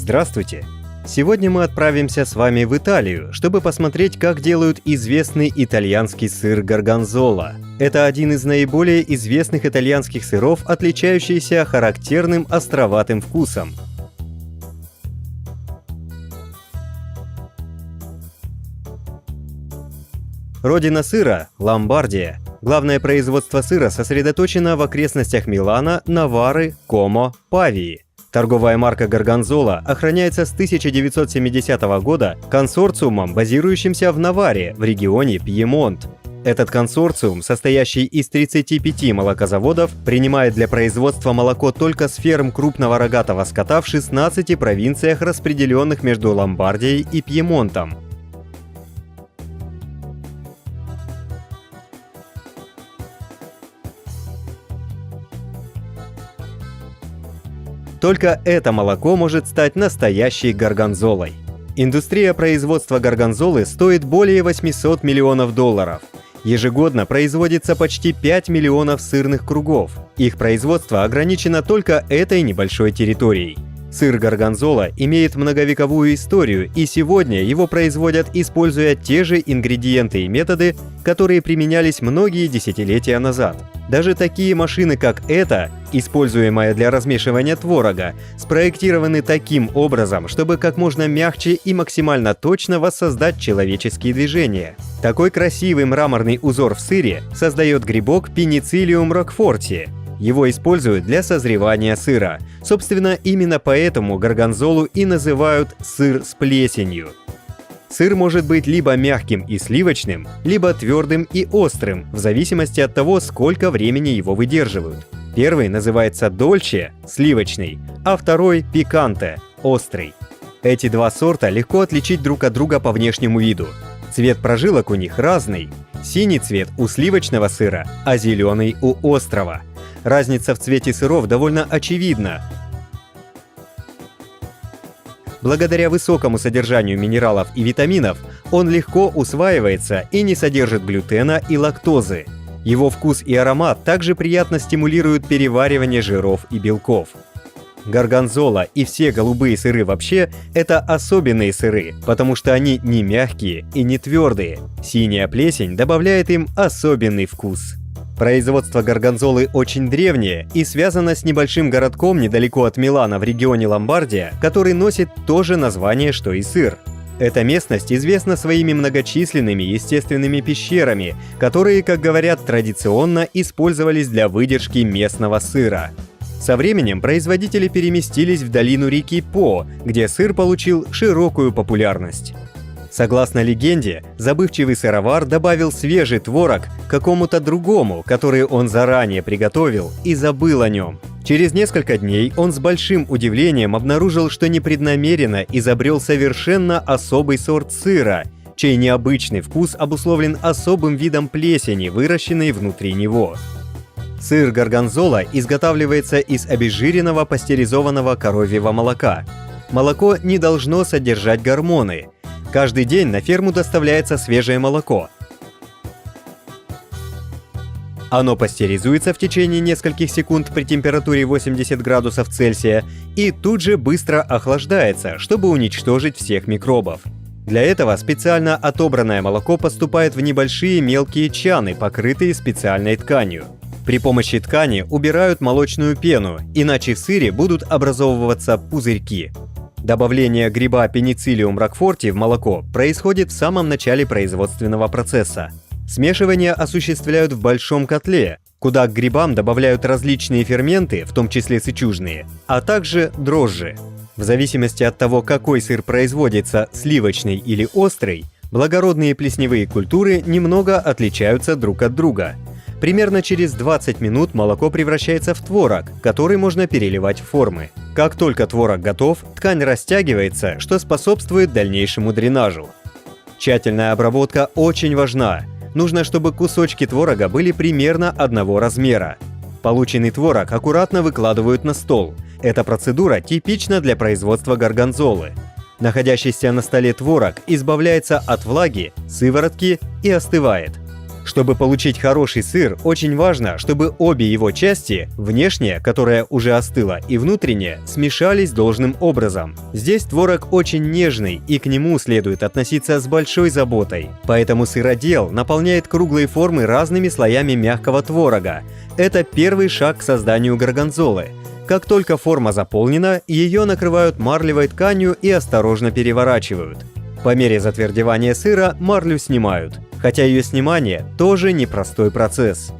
Здравствуйте! Сегодня мы отправимся с вами в Италию, чтобы посмотреть, как делают известный итальянский сыр горгонзола. Это один из наиболее известных итальянских сыров, отличающийся характерным островатым вкусом. Родина сыра – Ломбардия. Главное производство сыра сосредоточено в окрестностях Милана, Наварры, Комо, Павии. Торговая марка «Горгонзола» охраняется с 1970 года консорциумом, базирующимся в Наварре, в регионе Пьемонт. Этот консорциум, состоящий из 35 молокозаводов, принимает для производства молоко только с ферм крупного рогатого скота в 16 провинциях, распределенных между Ломбардией и Пьемонтом. Только это молоко может стать настоящей горгонзолой. Индустрия производства горгонзолы стоит более 800 миллионов долларов. Ежегодно производится почти 5 миллионов сырных кругов. Их производство ограничено только этой небольшой территорией. Сыр горгонзола имеет многовековую историю, и сегодня его производят, используя те же ингредиенты и методы, которые применялись многие десятилетия назад. Даже такие машины, как эта, используемая для размешивания творога, спроектированы таким образом, чтобы как можно мягче и максимально точно воссоздать человеческие движения. Такой красивый мраморный узор в сыре создает грибок Penicillium roqueforti. Его используют для созревания сыра. Собственно, именно поэтому горгонзолу и называют «сыр с плесенью». Сыр может быть либо мягким и сливочным, либо твердым и острым, в зависимости от того, сколько времени его выдерживают. Первый называется дольче – сливочный, а второй – пиканте – острый. Эти два сорта легко отличить друг от друга по внешнему виду. Цвет прожилок у них разный. Синий цвет у сливочного сыра, а зеленый у острого. Разница в цвете сыров довольно очевидна. Благодаря высокому содержанию минералов и витаминов он легко усваивается и не содержит глютена и лактозы. Его вкус и аромат также приятно стимулируют переваривание жиров и белков. Горгонзола и все голубые сыры вообще – это особенные сыры, потому что они не мягкие и не твердые. Синяя плесень добавляет им особенный вкус. Производство горгонзолы очень древнее и связано с небольшим городком недалеко от Милана в регионе Ломбардия, который носит то же название, что и сыр. Эта местность известна своими многочисленными естественными пещерами, которые, как говорят, традиционно использовались для выдержки местного сыра. Со временем производители переместились в долину реки По, где сыр получил широкую популярность. Согласно легенде, забывчивый сыровар добавил свежий творог какому-то другому, который он заранее приготовил, и забыл о нем. Через несколько дней он с большим удивлением обнаружил, что непреднамеренно изобрел совершенно особый сорт сыра, чей необычный вкус обусловлен особым видом плесени, выращенной внутри него. Сыр горгонзола изготавливается из обезжиренного пастеризованного коровьего молока. Молоко не должно содержать гормоны. Каждый день на ферму доставляется свежее молоко. Оно пастеризуется в течение нескольких секунд при температуре 80 градусов Цельсия и тут же быстро охлаждается, чтобы уничтожить всех микробов. Для этого специально отобранное молоко поступает в небольшие мелкие чаны, покрытые специальной тканью. При помощи ткани убирают молочную пену, иначе в сыре будут образовываться пузырьки. Добавление гриба Penicillium roqueforti в молоко происходит в самом начале производственного процесса. Смешивание осуществляют в большом котле, куда к грибам добавляют различные ферменты, в том числе сычужные, а также дрожжи. В зависимости от того, какой сыр производится, сливочный или острый, благородные плесневые культуры немного отличаются друг от друга. Примерно через 20 минут молоко превращается в творог, который можно переливать в формы. Как только творог готов, ткань растягивается, что способствует дальнейшему дренажу. Тщательная обработка очень важна. Нужно, чтобы кусочки творога были примерно одного размера. Полученный творог аккуратно выкладывают на стол. Эта процедура типична для производства горгонзолы. Находящийся на столе творог избавляется от влаги, сыворотки и остывает. Чтобы получить хороший сыр, очень важно, чтобы обе его части, внешняя, которая уже остыла, и внутренняя, смешались должным образом. Здесь творог очень нежный, и к нему следует относиться с большой заботой. Поэтому сыродел наполняет круглые формы разными слоями мягкого творога. Это первый шаг к созданию горгонзолы. Как только форма заполнена, ее накрывают марлевой тканью и осторожно переворачивают. По мере затвердевания сыра марлю снимают, хотя ее снимание тоже непростой процесс.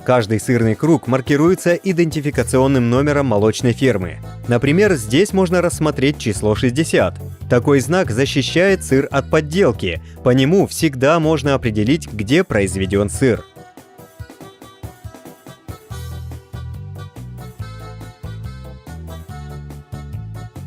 Каждый сырный круг маркируется идентификационным номером молочной фермы. Например, здесь можно рассмотреть число 60. Такой знак защищает сыр от подделки, по нему всегда можно определить, где произведен сыр.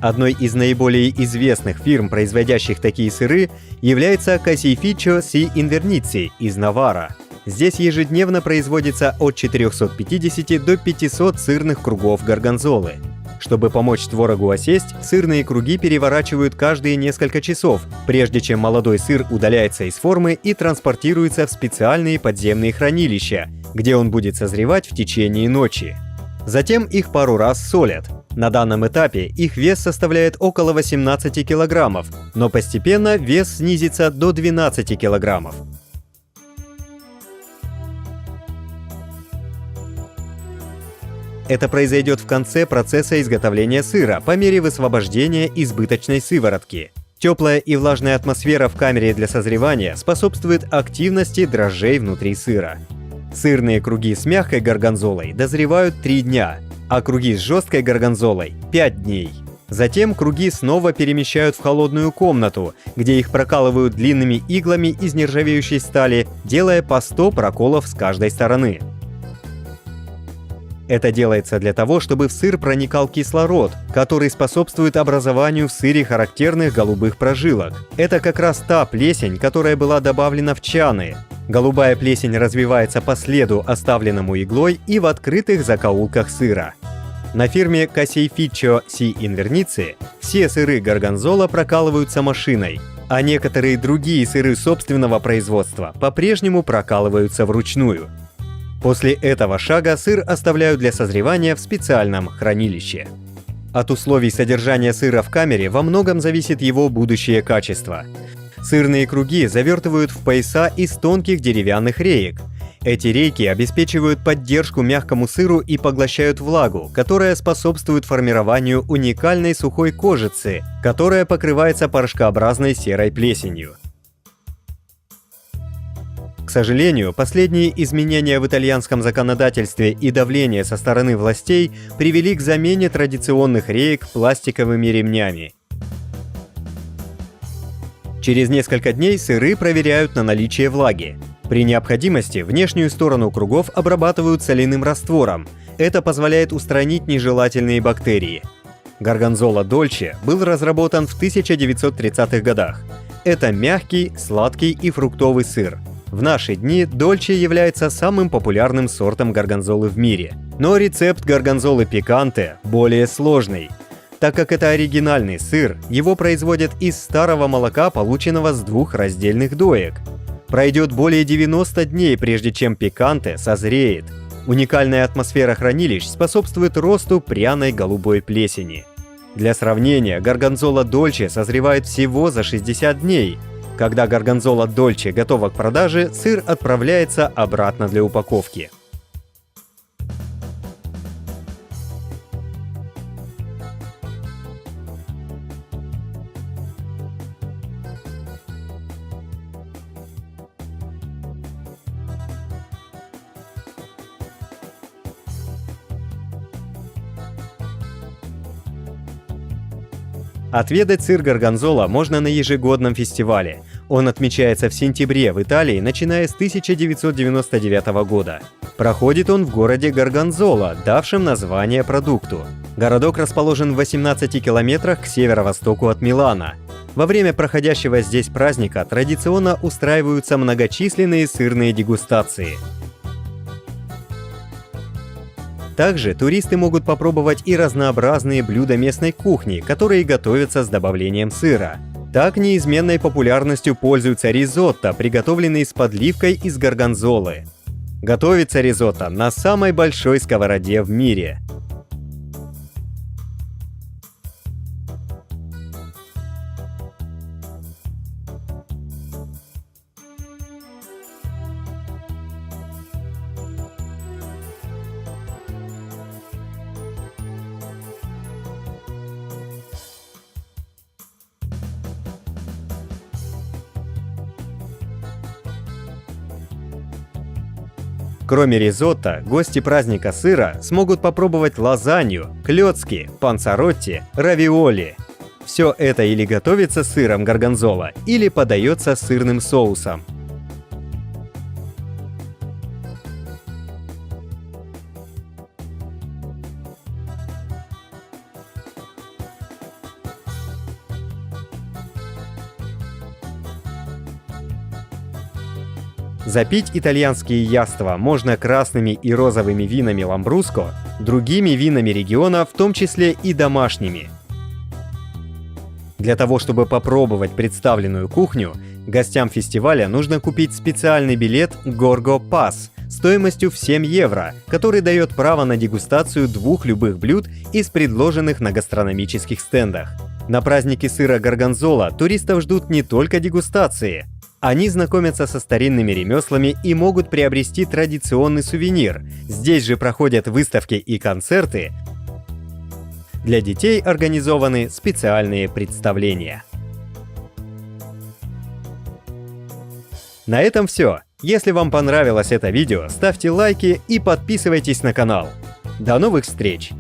Одной из наиболее известных фирм, производящих такие сыры, является Caseificio si Invernizzi из Наварра. Здесь ежедневно производится от 450 до 500 сырных кругов горгонзолы. Чтобы помочь творогу осесть, сырные круги переворачивают каждые несколько часов, прежде чем молодой сыр удаляется из формы и транспортируется в специальные подземные хранилища, где он будет созревать в течение ночи. Затем их пару раз солят. На данном этапе их вес составляет около 18 килограммов, но постепенно вес снизится до 12 килограммов. Это произойдет в конце процесса изготовления сыра по мере высвобождения избыточной сыворотки. Теплая и влажная атмосфера в камере для созревания способствует активности дрожжей внутри сыра. Сырные круги с мягкой горгонзолой дозревают 3 дня, а круги с жесткой горгонзолой – 5 дней. Затем круги снова перемещают в холодную комнату, где их прокалывают длинными иглами из нержавеющей стали, делая по 100 проколов с каждой стороны. Это делается для того, чтобы в сыр проникал кислород, который способствует образованию в сыре характерных голубых прожилок. Это как раз та плесень, которая была добавлена в чаны. Голубая плесень развивается по следу, оставленному иглой, и в открытых закоулках сыра. На фирме Caseificio si Invernizzi все сыры горгонзола прокалываются машиной, а некоторые другие сыры собственного производства по-прежнему прокалываются вручную. После этого шага сыр оставляют для созревания в специальном хранилище. От условий содержания сыра в камере во многом зависит его будущее качество. Сырные круги завертывают в пояса из тонких деревянных реек. Эти рейки обеспечивают поддержку мягкому сыру и поглощают влагу, которая способствует формированию уникальной сухой кожицы, которая покрывается порошкообразной серой плесенью. К сожалению, последние изменения в итальянском законодательстве и давление со стороны властей привели к замене традиционных реек пластиковыми ремнями. Через несколько дней сыры проверяют на наличие влаги. При необходимости внешнюю сторону кругов обрабатывают соляным раствором. Это позволяет устранить нежелательные бактерии. Горгонзола Дольче был разработан в 1930-х годах. Это мягкий, сладкий и фруктовый сыр. В наши дни Дольче является самым популярным сортом горгонзолы в мире. Но рецепт горгонзолы пиканте более сложный. Так как это оригинальный сыр, его производят из старого молока, полученного с 2 раздельных доек. Пройдет более 90 дней, прежде чем пиканте созреет. Уникальная атмосфера хранилищ способствует росту пряной голубой плесени. Для сравнения, горгонзола Дольче созревает всего за 60 дней. Когда горгонзола Дольче готова к продаже, сыр отправляется обратно для упаковки. Отведать сыр горгонзола можно на ежегодном фестивале. Он отмечается в сентябре в Италии, начиная с 1999 года. Проходит он в городе Горгонзола, давшем название продукту. Городок расположен в 18 километрах к северо-востоку от Милана. Во время проходящего здесь праздника традиционно устраиваются многочисленные сырные дегустации. Также туристы могут попробовать и разнообразные блюда местной кухни, которые готовятся с добавлением сыра. Так неизменной популярностью пользуется ризотто, приготовленный с подливкой из горгонзолы. Готовится ризотто на самой большой сковороде в мире. Кроме ризотто, гости праздника сыра смогут попробовать лазанью, клёцки, панцаротти, равиоли. Все это или готовится с сыром горгонзола, или подается сырным соусом. Запить итальянские яства можно красными и розовыми винами ламбруско, другими винами региона, в том числе и домашними. Для того, чтобы попробовать представленную кухню, гостям фестиваля нужно купить специальный билет Gorgo Pass стоимостью в 7 евро, который дает право на дегустацию 2 любых блюд из предложенных на гастрономических стендах. На празднике сыра горгонзола туристов ждут не только дегустации. Они знакомятся со старинными ремеслами и могут приобрести традиционный сувенир. Здесь же проходят выставки и концерты. Для детей организованы специальные представления. На этом все. Если вам понравилось это видео, ставьте лайки и подписывайтесь на канал. До новых встреч!